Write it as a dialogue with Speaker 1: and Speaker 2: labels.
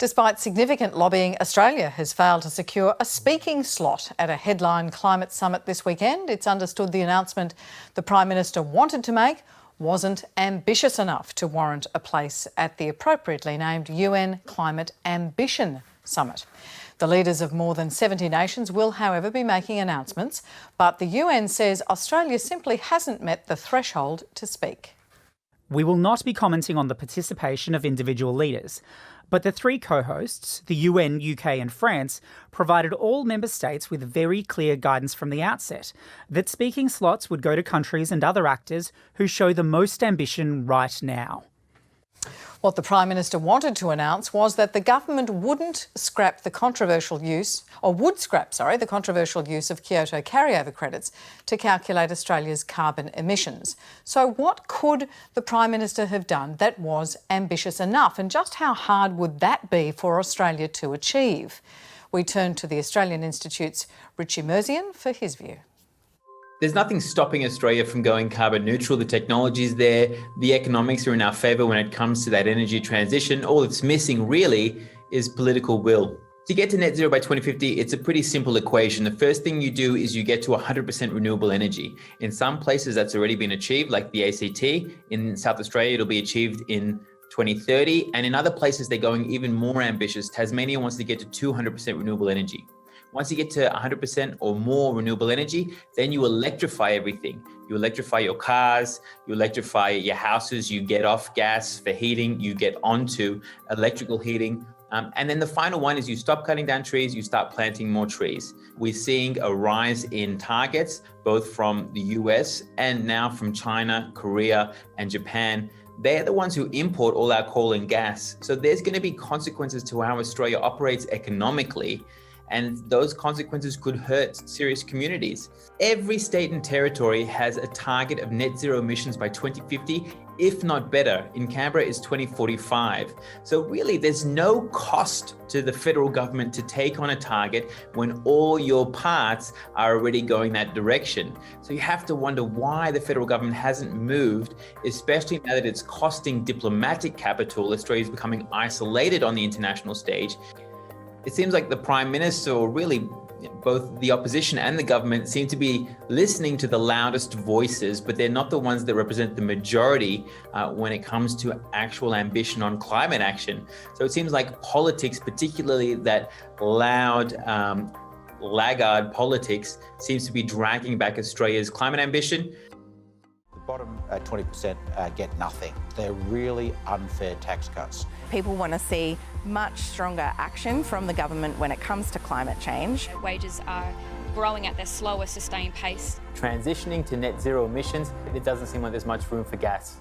Speaker 1: Despite significant lobbying, Australia has failed to secure a speaking slot at a headline climate summit this weekend. It's understood the announcement the Prime Minister wanted to make wasn't ambitious enough to warrant a place at the appropriately named UN Climate Ambition Summit. The leaders of more than 70 nations will, however, be making announcements, but the UN says Australia simply hasn't met the threshold to speak.
Speaker 2: We will not be commenting on the participation of individual leaders, but the three co-hosts, the UN, UK and France, provided all member states with very clear guidance from the outset that speaking slots would go to countries and other actors who show the most ambition right now.
Speaker 1: What the Prime Minister wanted to announce was that the government wouldn't scrap the controversial use, or would scrap, the controversial use of Kyoto carryover credits to calculate Australia's carbon emissions. So what could the Prime Minister have done that was ambitious enough, and just how hard would that be for Australia to achieve? We turn to the Australian Institute's Richie Merzian for his view.
Speaker 3: There's nothing stopping Australia from going carbon neutral. The technology's there. The economics are in our favour when it comes to that energy transition. All it's missing really is political will. To get to net zero by 2050, it's a pretty simple equation. The first thing you do is you get to 100% renewable energy. In some places that's already been achieved, like the ACT. In South Australia, it'll be achieved in 2030. And in other places, they're going even more ambitious. Tasmania wants to get to 200% renewable energy. Once you get to 100% or more renewable energy, then you electrify everything. You electrify your cars, you electrify your houses, you get off gas for heating, you get onto electrical heating. And then the final one is you stop cutting down trees, you start planting more trees. We're seeing a rise in targets, both from the US and now from China, Korea, and Japan. They're the ones who import all our coal and gas. So there's going to be consequences to how Australia operates economically. And those consequences could hurt serious communities. Every state and territory has a target of net zero emissions by 2050, if not better. In Canberra, it's 2045. So really, there's no cost to the federal government to take on a target when all your parts are already going that direction. So you have to wonder why the federal government hasn't moved, especially now that it's costing diplomatic capital. Australia is becoming isolated on the international stage. It seems like the Prime Minister, or really both the opposition and the government, seem to be listening to the loudest voices, but they're not the ones that represent the majority when it comes to actual ambition on climate action. So it seems like politics, particularly that loud, laggard politics, seems to be dragging back Australia's climate ambition.
Speaker 4: Bottom 20% get nothing. They're really unfair tax cuts.
Speaker 5: People want to see much stronger action from the government when it comes to climate change.
Speaker 6: Wages are growing at their slower, sustained pace.
Speaker 7: Transitioning to net zero emissions, it doesn't seem like there's much room for gas.